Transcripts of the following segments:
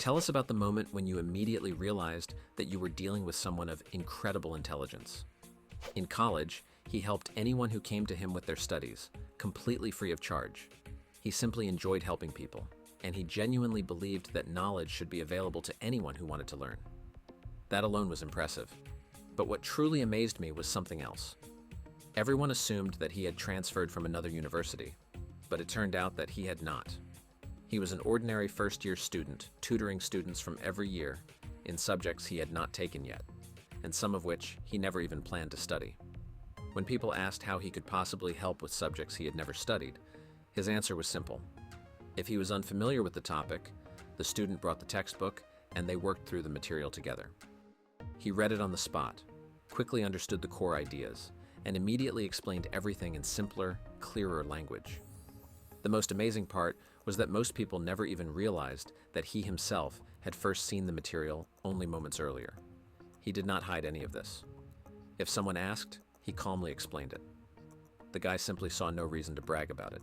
Tell us about the moment when you immediately realized that you were dealing with someone of incredible intelligence. In college, he helped anyone who came to him with their studies, completely free of charge. He simply enjoyed helping people, and he genuinely believed that knowledge should be available to anyone who wanted to learn. That alone was impressive. But what truly amazed me was something else. Everyone assumed that he had transferred from another university, but it turned out that he had not. He was an ordinary first-year student, tutoring students from every year in subjects he had not taken yet, and some of which he never even planned to study. When people asked how he could possibly help with subjects he had never studied, his answer was simple. If he was unfamiliar with the topic, the student brought the textbook and they worked through the material together. He read it on the spot, quickly understood the core ideas, and immediately explained everything in simpler, clearer language. The most amazing part was that most people never even realized that he himself had first seen the material only moments earlier. He did not hide any of this. If someone asked, he calmly explained it. The guy simply saw no reason to brag about it.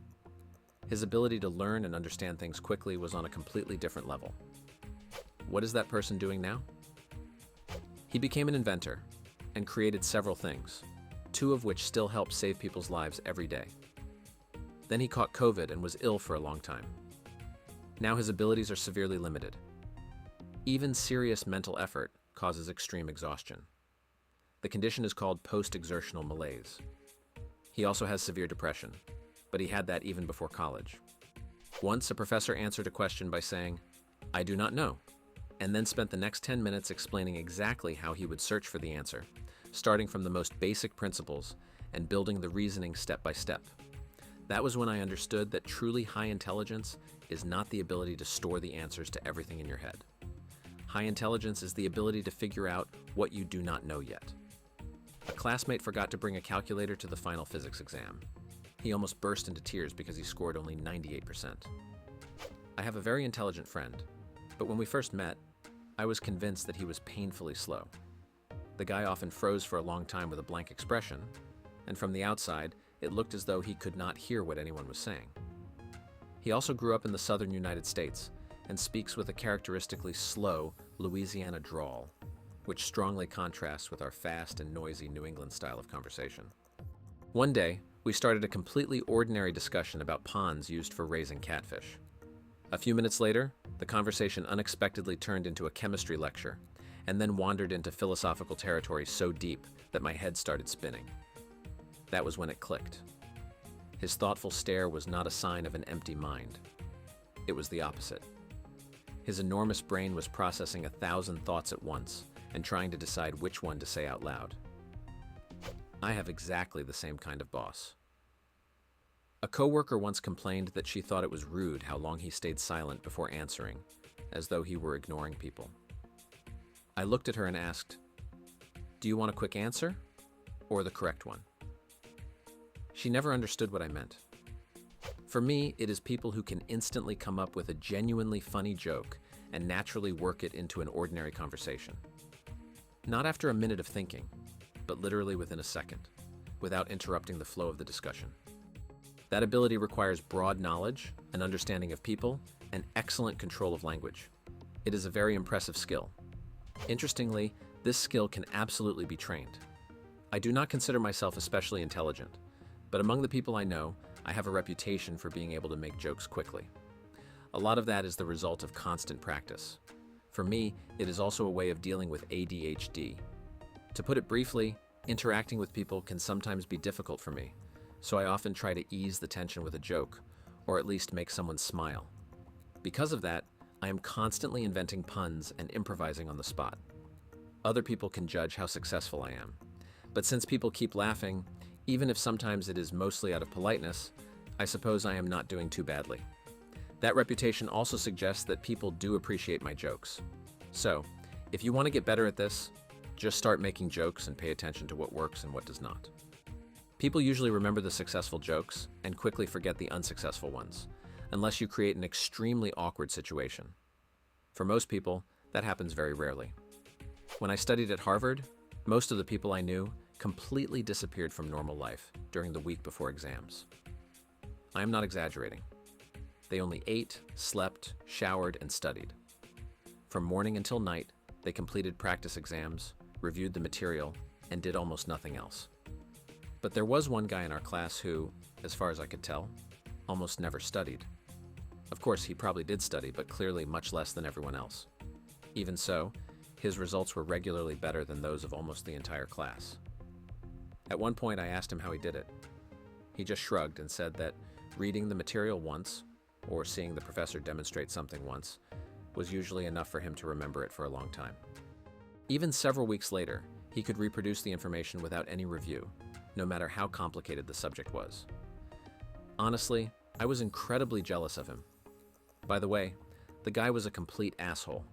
His ability to learn and understand things quickly was on a completely different level. What is that person doing now? He became an inventor and created several things, two of which still help save people's lives every day. Then he caught COVID and was ill for a long time. Now his abilities are severely limited. Even serious mental effort causes extreme exhaustion. The condition is called post-exertional malaise. He also has severe depression, but he had that even before college. Once, a professor answered a question by saying, "I do not know," and then spent the next 10 minutes explaining exactly how he would search for the answer, starting from the most basic principles and building the reasoning step by step. That was when I understood that truly high intelligence is not the ability to store the answers to everything in your head. High intelligence is the ability to figure out what you do not know yet. A classmate forgot to bring a calculator to the final physics exam. He almost burst into tears because he scored only 98%. I have a very intelligent friend, but when we first met, I was convinced that he was painfully slow. The guy often froze for a long time with a blank expression, and from the outside, it looked as though he could not hear what anyone was saying. He also grew up in the southern United States and speaks with a characteristically slow Louisiana drawl, which strongly contrasts with our fast and noisy New England style of conversation. One day, we started a completely ordinary discussion about ponds used for raising catfish. A few minutes later, the conversation unexpectedly turned into a chemistry lecture, and then wandered into philosophical territory so deep that my head started spinning. That was when it clicked. His thoughtful stare was not a sign of an empty mind. It was the opposite. His enormous brain was processing 1,000 thoughts at once and trying to decide which one to say out loud. I have exactly the same kind of boss. A coworker once complained that she thought it was rude how long he stayed silent before answering, as though he were ignoring people. I looked at her and asked, "Do you want a quick answer or the correct one?" She never understood what I meant. For me, it is people who can instantly come up with a genuinely funny joke and naturally work it into an ordinary conversation. Not after a minute of thinking, but literally within a second, without interrupting the flow of the discussion. That ability requires broad knowledge, an understanding of people, and excellent control of language. It is a very impressive skill. Interestingly, this skill can absolutely be trained. I do not consider myself especially intelligent, but among the people I know, I have a reputation for being able to make jokes quickly. A lot of that is the result of constant practice. For me, it is also a way of dealing with ADHD. To put it briefly, interacting with people can sometimes be difficult for me, so I often try to ease the tension with a joke, or at least make someone smile. Because of that, I am constantly inventing puns and improvising on the spot. Other people can judge how successful I am, but since people keep laughing, even if sometimes it is mostly out of politeness, I suppose I am not doing too badly. That reputation also suggests that people do appreciate my jokes. So, if you want to get better at this, just start making jokes and pay attention to what works and what does not. People usually remember the successful jokes and quickly forget the unsuccessful ones, unless you create an extremely awkward situation. For most people, that happens very rarely. When I studied at Harvard, most of the people I knew completely disappeared from normal life during the week before exams. I am not exaggerating. They only ate, slept, showered, and studied. From morning until night, they completed practice exams, reviewed the material, and did almost nothing else. But there was one guy in our class who, as far as I could tell, almost never studied. Of course, he probably did study, but clearly much less than everyone else. Even so, his results were regularly better than those of almost the entire class. At one point, I asked him how he did it. He just shrugged and said that reading the material once, or seeing the professor demonstrate something once, was usually enough for him to remember it for a long time. Even several weeks later, he could reproduce the information without any review, no matter how complicated the subject was. Honestly, I was incredibly jealous of him. By the way, the guy was a complete asshole.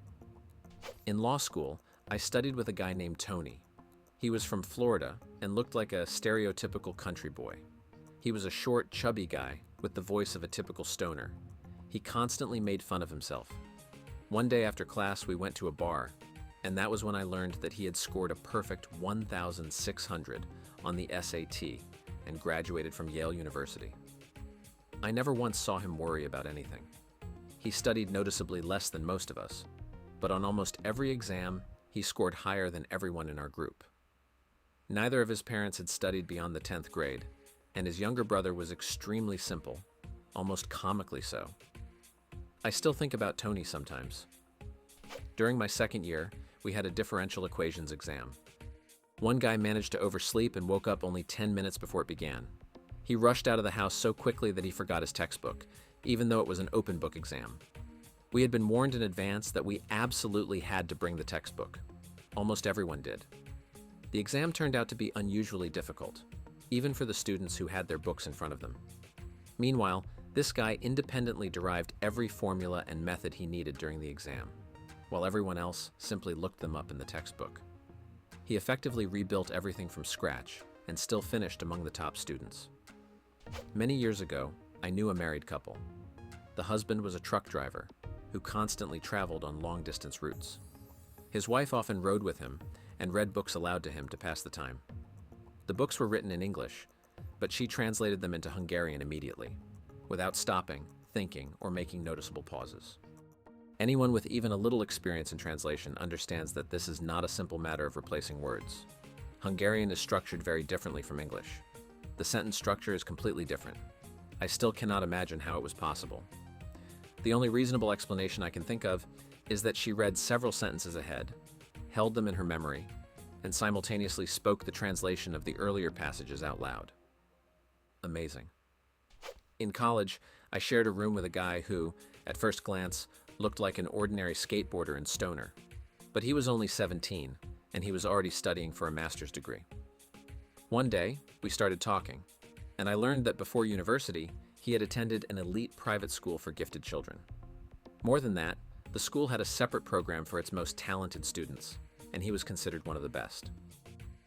In law school, I studied with a guy named Tony. He was from Florida and looked like a stereotypical country boy. He was a short, chubby guy with the voice of a typical stoner. He constantly made fun of himself. One day after class, we went to a bar, and that was when I learned that he had scored a perfect 1,600 on the SAT and graduated from Yale University. I never once saw him worry about anything. He studied noticeably less than most of us, but on almost every exam, he scored higher than everyone in our group. Neither of his parents had studied beyond the 10th grade, and his younger brother was extremely simple, almost comically so. I still think about Tony sometimes. During my second year, we had a differential equations exam. One guy managed to oversleep and woke up only 10 minutes before it began. He rushed out of the house so quickly that he forgot his textbook, even though it was an open book exam. We had been warned in advance that we absolutely had to bring the textbook. Almost everyone did. The exam turned out to be unusually difficult, even for the students who had their books in front of them. Meanwhile, this guy independently derived every formula and method he needed during the exam, while everyone else simply looked them up in the textbook. He effectively rebuilt everything from scratch and still finished among the top students. Many years ago, I knew a married couple. The husband was a truck driver who constantly traveled on long-distance routes. His wife often rode with him and read books aloud to him to pass the time. The books were written in English, but she translated them into Hungarian immediately, without stopping, thinking, or making noticeable pauses. Anyone with even a little experience in translation understands that this is not a simple matter of replacing words. Hungarian is structured very differently from English. The sentence structure is completely different. I still cannot imagine how it was possible. The only reasonable explanation I can think of is that she read several sentences ahead, held them in her memory, and simultaneously spoke the translation of the earlier passages out loud. Amazing. In college, I shared a room with a guy who, at first glance, looked like an ordinary skateboarder and stoner. But he was only 17, and he was already studying for a master's degree. One day, we started talking, and I learned that before university, he had attended an elite private school for gifted children. More than that, the school had a separate program for its most talented students, and he was considered one of the best.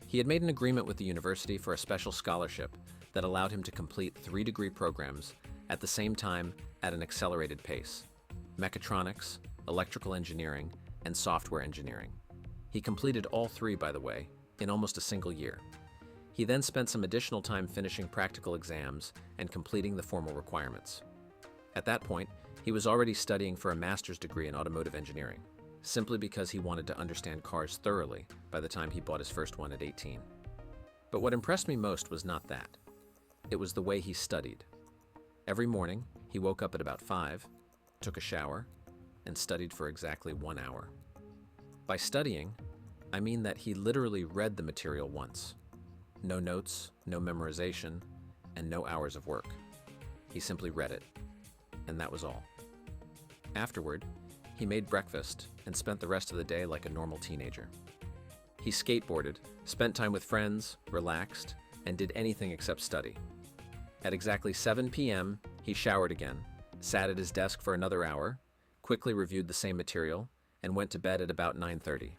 He had made an agreement with the university for a special scholarship that allowed him to complete 3-degree programs at the same time at an accelerated pace: mechatronics, electrical engineering, and software engineering. He completed all 3, by the way, in almost a single year. He then spent some additional time finishing practical exams and completing the formal requirements. At that point, he was already studying for a master's degree in automotive engineering, simply because he wanted to understand cars thoroughly by the time he bought his first one at 18. But what impressed me most was not that. It was the way he studied. Every morning, he woke up at about 5, took a shower, and studied for exactly 1 hour. By studying, I mean that he literally read the material once. No notes, no memorization, and no hours of work. He simply read it, and that was all. Afterward, he made breakfast and spent the rest of the day like a normal teenager. He skateboarded, spent time with friends, relaxed, and did anything except study. At exactly 7 p.m., he showered again, sat at his desk for another hour, quickly reviewed the same material, and went to bed at about 9:30.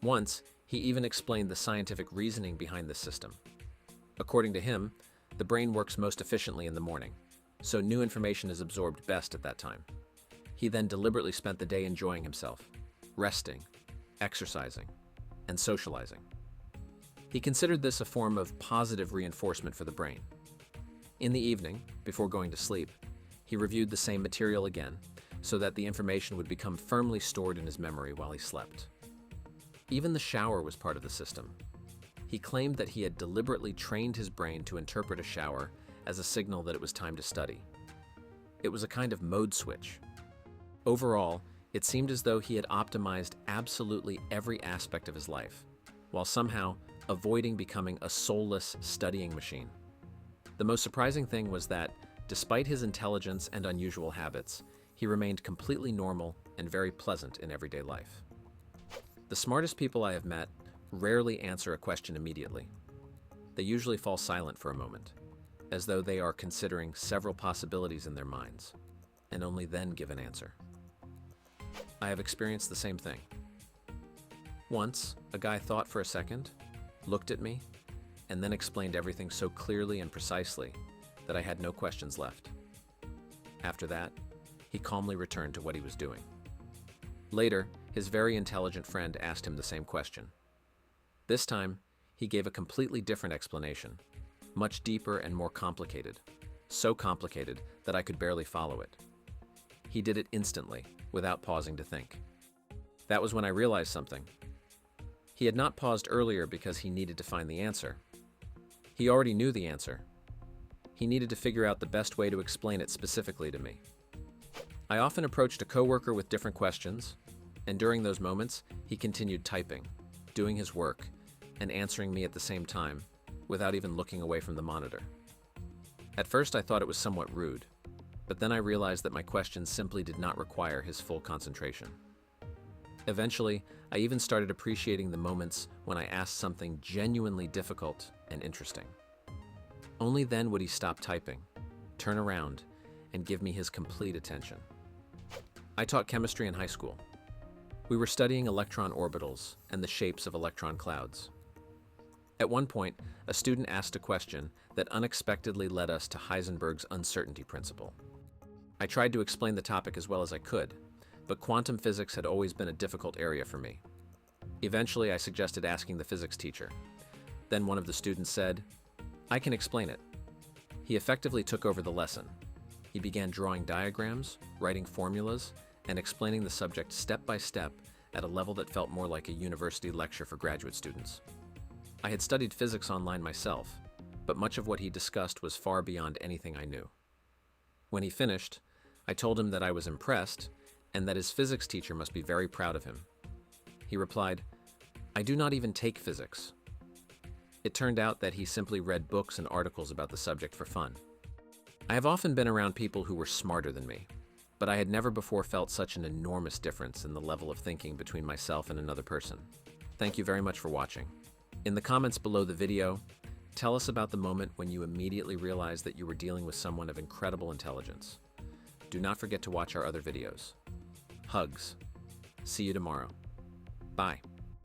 Once, he even explained the scientific reasoning behind this system. According to him, the brain works most efficiently in the morning, so new information is absorbed best at that time. He then deliberately spent the day enjoying himself, resting, exercising, and socializing. He considered this a form of positive reinforcement for the brain. In the evening, before going to sleep, he reviewed the same material again, so that the information would become firmly stored in his memory while he slept. Even the shower was part of the system. He claimed that he had deliberately trained his brain to interpret a shower as a signal that it was time to study. It was a kind of mode switch. Overall, it seemed as though he had optimized absolutely every aspect of his life, while somehow avoiding becoming a soulless studying machine. The most surprising thing was that, despite his intelligence and unusual habits, he remained completely normal and very pleasant in everyday life. The smartest people I have met rarely answer a question immediately. They usually fall silent for a moment, as though they are considering several possibilities in their minds, and only then give an answer. I have experienced the same thing. Once, a guy thought for a second, looked at me, and then explained everything so clearly and precisely that I had no questions left. After that, he calmly returned to what he was doing. Later, his very intelligent friend asked him the same question. This time, he gave a completely different explanation, much deeper and more complicated, so complicated that I could barely follow it. He did it instantly, without pausing to think. That was when I realized something. He had not paused earlier because he needed to find the answer. He already knew the answer. He needed to figure out the best way to explain it specifically to me. I often approached a coworker with different questions, and during those moments, he continued typing, doing his work, and answering me at the same time, without even looking away from the monitor. At first, I thought it was somewhat rude, but then I realized that my questions simply did not require his full concentration. Eventually, I even started appreciating the moments when I asked something genuinely difficult and interesting. Only then would he stop typing, turn around, and give me his complete attention. I taught chemistry in high school. We were studying electron orbitals and the shapes of electron clouds. At one point, a student asked a question that unexpectedly led us to Heisenberg's uncertainty principle. I tried to explain the topic as well as I could, but quantum physics had always been a difficult area for me. Eventually, I suggested asking the physics teacher. Then one of the students said, "I can explain it." He effectively took over the lesson. He began drawing diagrams, writing formulas, and explaining the subject step by step at a level that felt more like a university lecture for graduate students. I had studied physics online myself, but much of what he discussed was far beyond anything I knew. When he finished, I told him that I was impressed and that his physics teacher must be very proud of him. He replied, "I do not even take physics." It turned out that he simply read books and articles about the subject for fun. I have often been around people who were smarter than me, but I had never before felt such an enormous difference in the level of thinking between myself and another person. Thank you very much for watching. In the comments below the video, tell us about the moment when you immediately realized that you were dealing with someone of incredible intelligence. Do not forget to watch our other videos. Hugs. See you tomorrow. Bye.